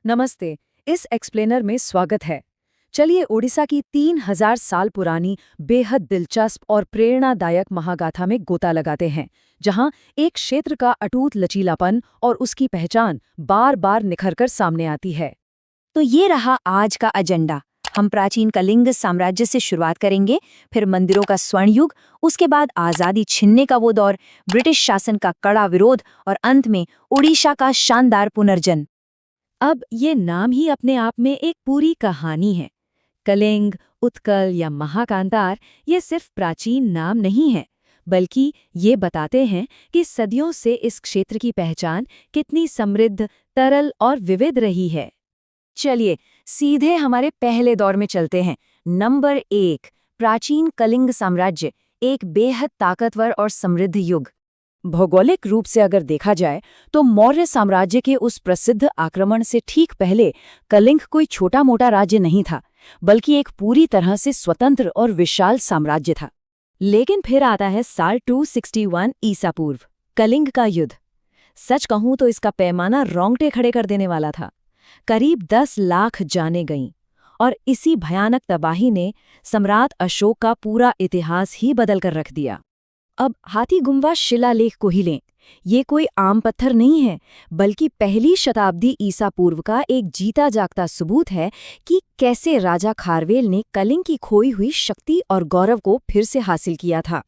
नमस्ते। इस एक्सप्लेनर में स्वागत है। चलिए ओडिशा की 3000 साल पुरानी बेहद दिलचस्प और प्रेरणादायक महागाथा में गोता लगाते हैं, जहां एक क्षेत्र का अटूट लचीलापन और उसकी पहचान बार बार निखर कर सामने आती है। तो ये रहा आज का एजेंडा। हम प्राचीन कलिंग साम्राज्य से शुरुआत करेंगे, फिर मंदिरों का स्वर्ण युग, उसके बाद आजादी छीनने का वो दौर, ब्रिटिश शासन का कड़ा विरोध और अंत में ओडिशा का शानदार पुनर्जन्म। अब ये नाम ही अपने आप में एक पूरी कहानी है। कलिंग, उत्कल या महाकांतार ये सिर्फ प्राचीन नाम नहीं है, बल्कि ये बताते हैं कि सदियों से इस क्षेत्र की पहचान कितनी समृद्ध, तरल और विविध रही है। चलिए सीधे हमारे पहले दौर में चलते हैं। नंबर 1, प्राचीन कलिंग साम्राज्य, एक बेहद ताकतवर और समृद्ध युग। भौगोलिक रूप से अगर देखा जाए तो मौर्य साम्राज्य के उस प्रसिद्ध आक्रमण से ठीक पहले कलिंग कोई छोटा मोटा राज्य नहीं था, बल्कि एक पूरी तरह से स्वतंत्र और विशाल साम्राज्य था। लेकिन फिर आता है साल 261 ईसा पूर्व, कलिंग का युद्ध। सच कहूं तो इसका पैमाना रोंगटे खड़े कर देने वाला था। करीब 10 लाख जानें गईं, और इसी भयानक तबाही ने सम्राट अशोक का पूरा इतिहास ही बदल कर रख दिया। अब हाथी गुम्बा शिलालेख को ही लें। ये कोई आम पत्थर नहीं है, बल्कि पहली शताब्दी ईसा पूर्व का एक जीता जागता सबूत है कि कैसे राजा खारवेल ने कलिंग की खोई हुई शक्ति और गौरव को फिर से हासिल किया था।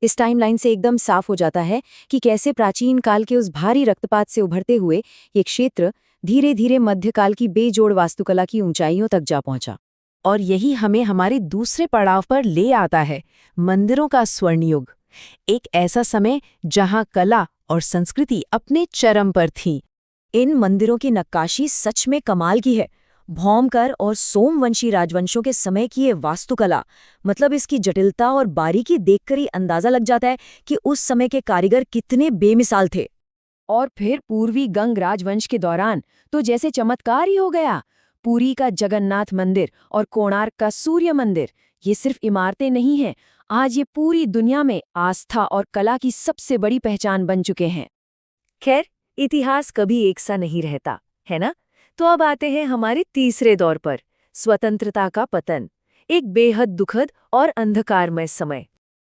इस टाइमलाइन से एकदम साफ हो जाता है कि कैसे प्राचीन काल के उस भारी रक्तपात से उभरते हुए ये क्षेत्र धीरे धीरे मध्यकाल की बेजोड़ वास्तुकला की ऊंचाइयों तक जा पहुंचा। और यही हमें हमारे दूसरे पड़ाव पर ले आता है, मंदिरों का स्वर्ण युग। एक ऐसा समय जहां कला और संस्कृति अपने चरम पर थी। इन मंदिरों की नक्काशी सच में कमाल की है। भौमकर और सोमवंशी राजवंशों के समय की ये वास्तुकला, मतलब इसकी जटिलता और बारीकी देखकर ही अंदाजा लग जाता है कि उस समय के कारीगर कितने बेमिसाल थे। और फिर पूर्वी गंग राजवंश के दौरान तो जैसे चमत्कार ही हो गया। पुरी का जगन्नाथ मंदिर और कोणार्क का सूर्य मंदिर, ये सिर्फ इमारतें नहीं हैं, आज ये पूरी दुनिया में आस्था और कला की सबसे बड़ी पहचान बन चुके हैं। खैर, इतिहास कभी एक सा नहीं रहता, है ना? तो अब आते हैं हमारे तीसरे दौर पर, स्वतंत्रता का पतन। एक बेहद दुखद और अंधकारमय समय।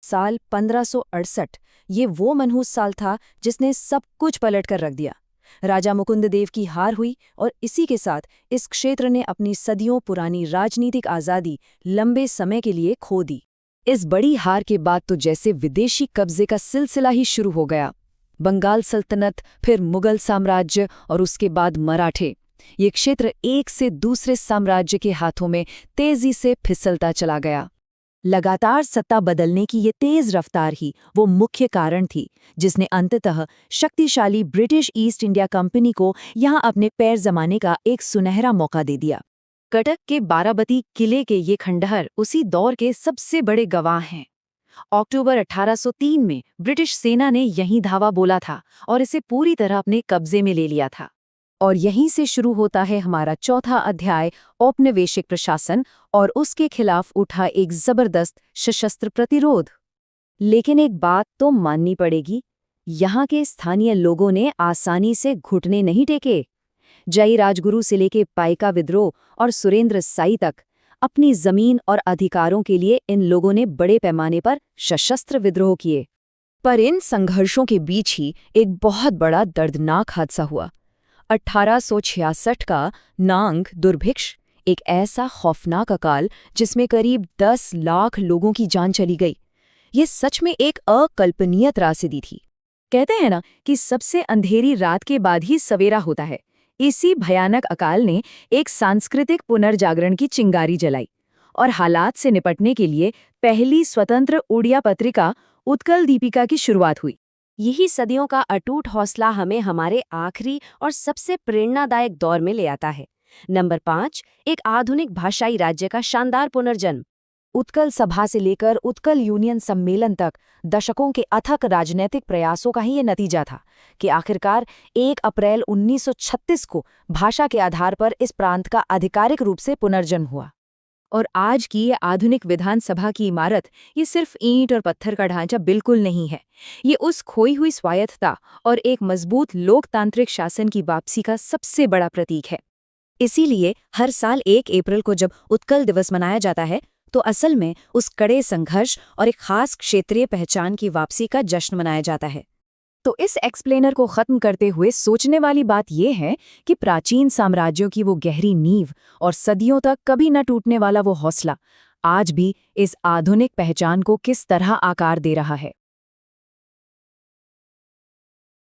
साल 1568, ये वो मनहूस साल था जिसने सब कुछ पलट कर रख दिया। राजा मुकुंददेव की हार हुई और इसी के साथ इस क्षेत्र ने अपनी सदियों पुरानी राजनीतिक आज़ादी लंबे समय के लिए खो दी। इस बड़ी हार के बाद तो जैसे विदेशी कब्जे का सिलसिला ही शुरू हो गया। बंगाल सल्तनत, फिर मुगल साम्राज्य और उसके बाद मराठे। ये क्षेत्र एक से दूसरे साम्राज्य के हाथों में तेजी से फिसलता चला गया। लगातार सत्ता बदलने की ये तेज रफ्तार ही वो मुख्य कारण थी जिसने अंततः शक्तिशाली ब्रिटिश ईस्ट इंडिया कंपनी को यहाँ अपने पैर जमाने का एक सुनहरा मौका दे दिया। कटक के बाराबती किले के ये खंडहर उसी दौर के सबसे बड़े गवाह हैं। अक्टूबर 1803 में ब्रिटिश सेना ने यहीं धावा बोला था और इसे पूरी तरह अपने कब्जे में ले लिया था। और यहीं से शुरू होता है हमारा चौथा अध्याय, औपनिवेशिक प्रशासन और उसके खिलाफ उठा एक जबरदस्त सशस्त्र प्रतिरोध। लेकिन एक बात तो माननी पड़ेगी, यहाँ के स्थानीय लोगों ने आसानी से घुटने नहीं टेके। जय राजगुरु से लेके पाइका विद्रोह और सुरेंद्र साई तक, अपनी जमीन और अधिकारों के लिए इन लोगों ने बड़े पैमाने पर सशस्त्र विद्रोह किए। पर इन संघर्षों के बीच ही एक बहुत बड़ा दर्दनाक हादसा हुआ। 1866 का नांग दुर्भिक्ष, एक ऐसा खौफनाक अकाल जिसमें करीब 10 लाख लोगों की जान चली गई। ये सच में एक अकल्पनीय त्रासदी थी। कहते हैं ना कि सबसे अंधेरी रात के बाद ही सवेरा होता है। इसी भयानक अकाल ने एक सांस्कृतिक पुनर्जागरण की चिंगारी जलाई और हालात से निपटने के लिए पहली स्वतंत्र उड़िया पत्रिका उत्कल दीपिका की शुरुआत हुई। यही सदियों का अटूट हौसला हमें हमारे आखिरी और सबसे प्रेरणादायक दौर में ले आता है। नंबर 5, एक आधुनिक भाषाई राज्य का शानदार पुनर्जन्म। उत्कल सभा से लेकर उत्कल यूनियन सम्मेलन तक दशकों के अथक राजनीतिक प्रयासों का ही ये नतीजा था कि आखिरकार 1 अप्रैल 1936 को भाषा के आधार पर इस प्रांत का आधिकारिक रूप से पुनर्जन्म हुआ। और आज की ये आधुनिक विधानसभा की इमारत ये सिर्फ ईंट और पत्थर का ढांचा बिल्कुल नहीं है। ये उस खोई हुई स्वायत्तता और एक मजबूत लोकतांत्रिक शासन की वापसी का सबसे बड़ा प्रतीक है। इसीलिए हर साल 1 अप्रैल को जब उत्कल दिवस मनाया जाता है तो असल में उस कड़े संघर्ष और एक खास क्षेत्रीय पहचान की वापसी का जश्न मनाया जाता है। तो इस एक्सप्लेनर को खत्म करते हुए सोचने वाली बात यह है कि प्राचीन साम्राज्यों की वो गहरी नींव और सदियों तक कभी न टूटने वाला वो हौसला आज भी इस आधुनिक पहचान को किस तरह आकार दे रहा है।